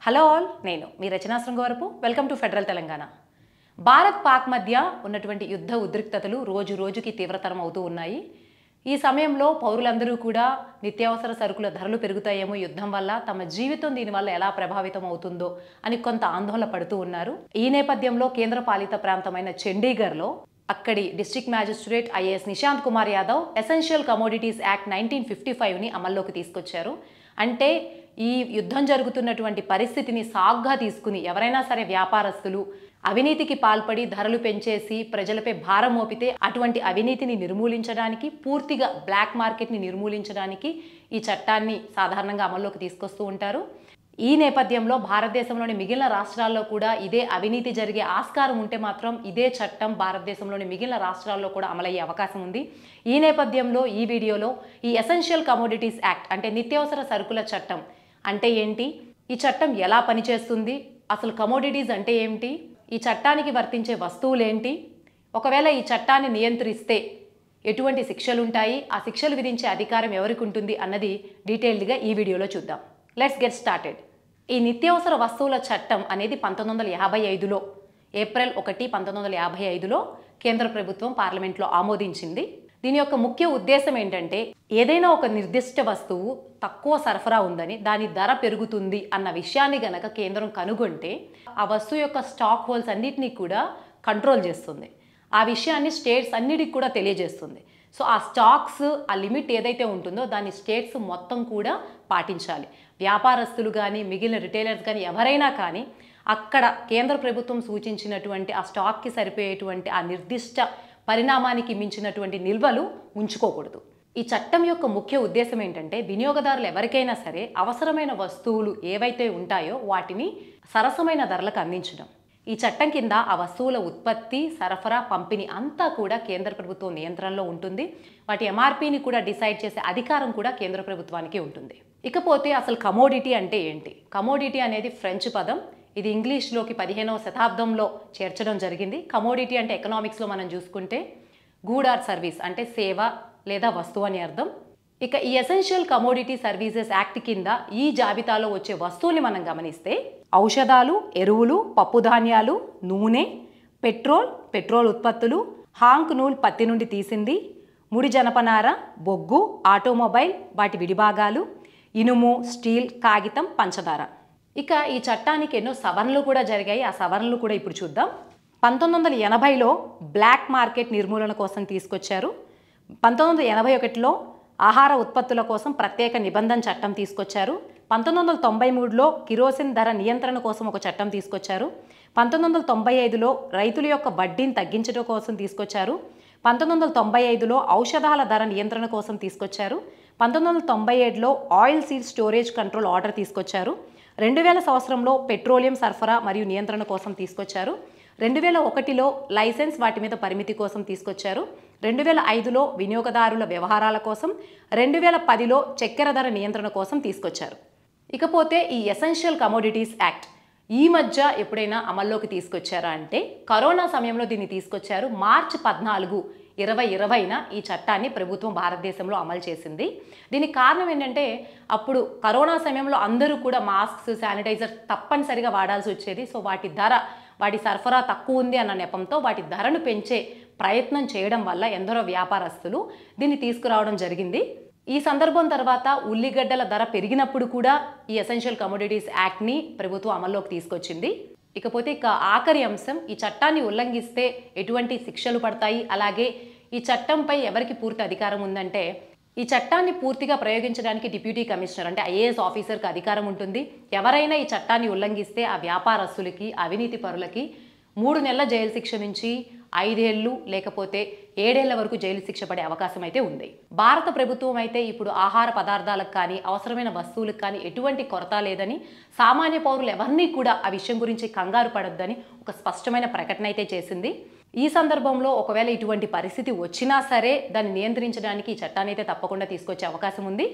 Hello all, నేను మీ Rachana Srungavarapu. Welcome to federal Telangana. Bharat Pak మధ్య ఉన్నటువంటి యుద్ధ ఉద్రిక్తతలు రోజు రోజుకి తీవ్రతరం అవుతూ ఉన్నాయి. ఈ సమయంలో పౌరులందరూ కూడా నిత్యావసర సరుకుల ధరలు పెరుగుతాయేమో యుద్ధం వల్ల, తమ జీవితం దీనివల్ల ఎలా ప్రభావితం అవుతుందో అని కొంత ఆందోళన పడుతూ ఉన్నారు. ఈ నేపథ్యంలో కేంద్ర పాలిత ప్రాంతమైన చండీగఢ్లో అక్కడి district magistrate IAS Nishant Kumar Yadav essential commodities act 1955ని అమల్లోకి తీసుకొచ్చారు. అంటే ఈ యుద్ధం జరుగుతున్నటువంటి పరిస్థితిని సాగ్గా తీసుకుని ఎవరైనా సరే వ్యాపారస్తులు అవినీతికి పాల్పడి ధరలు పెంచేసి ప్రజలపై భారం మోపితే అటువంటి అవినీతిని నిర్మూలించడానికి, పూర్తిగా బ్లాక్ మార్కెట్ని నిర్మూలించడానికి ఈ చట్టాన్ని సాధారణంగా అమల్లోకి తీసుకొస్తూ ఉంటారు. ఈ నేపథ్యంలో భారతదేశంలోని మిగిలిన రాష్ట్రాల్లో కూడా ఇదే అవినీతి జరిగే ఆస్కారం ఉంటే మాత్రం ఇదే చట్టం భారతదేశంలోని మిగిలిన రాష్ట్రాల్లో కూడా అమలయ్యే అవకాశం ఉంది. ఈ నేపథ్యంలో ఈ వీడియోలో ఈ ఎసెన్షియల్ కమోడిటీస్ యాక్ట్ అంటే నిత్యావసర సరుకుల చట్టం అంటే ఏంటి, ఈ చట్టం ఎలా పనిచేస్తుంది, అసలు కమోడిటీస్ అంటే ఏమిటి, ఈ చట్టానికి వర్తించే వస్తువులేంటి, ఒకవేళ ఈ చట్టాన్ని నియంత్రిస్తే ఎటువంటి శిక్షలు ఉంటాయి, ఆ శిక్షలు విధించే అధికారం ఎవరికి ఉంటుంది అన్నది డీటెయిల్డ్గా ఈ వీడియోలో చూద్దాం. Let's get started. ఈ నిత్యావసర వస్తువుల చట్టం అనేది 1955లో ఏప్రిల్ 1, 1955లో కేంద్ర ప్రభుత్వం పార్లమెంట్లో ఆమోదించింది. దీని యొక్క ముఖ్య ఉద్దేశం ఏంటంటే, ఏదైనా ఒక నిర్దిష్ట వస్తువు తక్కువ సరఫరా ఉందని, దాని ధర పెరుగుతుంది అన్న విషయాన్ని గనక కేంద్రం కనుగొంటే ఆ వస్తువు యొక్క స్టాక్ హోల్డ్స్ అన్నిటినీ కూడా కంట్రోల్ చేస్తుంది. ఆ విషయాన్ని స్టేట్స్ అన్నిటికి కూడా తెలియజేస్తుంది. సో ఆ స్టాక్స్, ఆ లిమిట్ ఏదైతే ఉంటుందో దాన్ని స్టేట్స్ మొత్తం కూడా పాటించాలి. వ్యాపారస్తులు కానీ మిగిలిన రిటైలర్స్ కానీ ఎవరైనా కానీ అక్కడ కేంద్ర ప్రభుత్వం సూచించినటువంటి ఆ స్టాక్కి సరిపోయేటువంటి ఆ నిర్దిష్ట పరిణామానికి మించినటువంటి నిల్వలు ఉంచుకోకూడదు. ఈ చట్టం యొక్క ముఖ్య ఉద్దేశం ఏంటంటే, వినియోగదారులు ఎవరికైనా సరే అవసరమైన వస్తువులు ఏవైతే ఉంటాయో వాటిని సరసమైన ధరలకు అందించడం. ఈ చట్టం కింద ఆ వస్తువుల ఉత్పత్తి, సరఫరా, పంపిణీ అంతా కూడా కేంద్ర ప్రభుత్వం నియంత్రణలో ఉంటుంది. వాటి ఎంఆర్పీని కూడా డిసైడ్ చేసే అధికారం కూడా కేంద్ర ప్రభుత్వానికి ఉంటుంది. ఇకపోతే అసలు కమోడిటీ అంటే ఏంటి? కమోడిటీ అనేది ఫ్రెంచ్ పదం. ఇది ఇంగ్లీష్లోకి 15వ శతాబ్దంలో చేర్చడం జరిగింది. కమోడిటీ అంటే ఎకనామిక్స్లో మనం చూసుకుంటే గూడ్ ఆర్ సర్వీస్ అంటే సేవ లేదా వస్తువు అని అర్థం. ఇక ఈ ఎసెన్షియల్ కమోడిటీ సర్వీసెస్ యాక్ట్ కింద ఈ జాబితాలో వచ్చే వస్తువుల్ని మనం గమనిస్తే ఔషధాలు, ఎరువులు, పప్పుధాన్యాలు, నూనె, పెట్రోల్ ఉత్పత్తులు, హాంక్ నూల్ పత్తి నుండి తీసింది, ముడి జనపనార, బొగ్గు, ఆటోమొబైల్ వాటి విడిభాగాలు, ఇనుము, స్టీల్, కాగితం, పంచదార. ఇక ఈ చట్టానికి ఎన్నో సవరణలు కూడా జరిగాయి. ఆ సవరణలు కూడా ఇప్పుడు చూద్దాం. 1980లో బ్లాక్ మార్కెట్ నిర్మూలన కోసం తీసుకొచ్చారు. 1981లో ఆహార ఉత్పత్తుల కోసం ప్రత్యేక నిబంధన చట్టం తీసుకొచ్చారు. 1993లో కిరోసిన్ ధర నియంత్రణ కోసం ఒక చట్టం తీసుకొచ్చారు. 1995లో రైతుల యొక్క వడ్డీని తగ్గించడం కోసం తీసుకొచ్చారు. 1995లో ఔషధాల ధర నియంత్రణ కోసం తీసుకొచ్చారు. 1997లో oil seed storage control order తీసుకొచ్చారు. 2000 సంవత్సరంలో పెట్రోలియం సరఫరా మరియు నియంత్రణ కోసం తీసుకొచ్చారు. 2001లో లైసెన్స్ వాటి మీద పరిమితి కోసం తీసుకొచ్చారు. 2005లో వినియోగదారుల వ్యవహారాల కోసం, 2010లో చక్కెర ధర నియంత్రణ కోసం తీసుకొచ్చారు. ఇకపోతే ఈ ఎసెన్షియల్ కమోడిటీస్ యాక్ట్ ఈ మధ్య ఎప్పుడైనా అమల్లోకి తీసుకొచ్చారా అంటే, కరోనా సమయంలో దీన్ని తీసుకొచ్చారు. మార్చి 14, 2020న ఈ చట్టాన్ని ప్రభుత్వం భారతదేశంలో అమలు చేసింది. దీనికి కారణం ఏంటంటే, అప్పుడు కరోనా సమయంలో అందరూ కూడా మాస్క్స్, శానిటైజర్ తప్పనిసరిగా వాడాల్సి వచ్చేది. సో వాటి సరఫరా తక్కువ ఉంది అన్న నెపంతో వాటి ధరను పెంచే ప్రయత్నం చేయడం వల్ల ఎందరో వ్యాపారస్తులు దీన్ని తీసుకురావడం జరిగింది. ఈ సందర్భం తర్వాత ఉల్లిగడ్డల ధర పెరిగినప్పుడు కూడా ఈ ఎసెన్షియల్ కమోడిటీస్ యాక్ట్ని ప్రభుత్వం అమల్లోకి తీసుకొచ్చింది. ఇకపోతే ఆఖరి అంశం, ఈ చట్టాన్ని ఉల్లంఘిస్తే ఎటువంటి శిక్షలు పడతాయి, అలాగే ఈ చట్టంపై ఎవరికి పూర్తి అధికారం ఉందంటే, ఈ చట్టాన్ని పూర్తిగా ప్రయోగించడానికి డిప్యూటీ కమిషనర్ అంటే ఐఏఎస్ ఆఫీసర్కి అధికారం ఉంటుంది. ఎవరైనా ఈ చట్టాన్ని ఉల్లంఘిస్తే ఆ వ్యాపారస్తులకి, అవినీతి పరులకి 3 నెలల జైలు శిక్ష నుంచి 5 ఏళ్ళు లేకపోతే 7 ఏళ్ల వరకు జైలు శిక్ష పడే అవకాశం అయితే ఉంది. భారత ప్రభుత్వం అయితే ఇప్పుడు ఆహార పదార్థాలకు కానీ అవసరమైన వస్తువులకు కానీ ఎటువంటి కొరత లేదని, సామాన్య పౌరులు ఎవరినీ కూడా ఆ విషయం గురించి కంగారు పడొద్దని ఒక స్పష్టమైన ప్రకటన అయితే చేసింది. ఈ సందర్భంలో ఒకవేళ ఇటువంటి పరిస్థితి వచ్చినా సరే దాన్ని నియంత్రించడానికి ఈ చట్టాన్ని అయితే తప్పకుండా తీసుకొచ్చే అవకాశం ఉంది.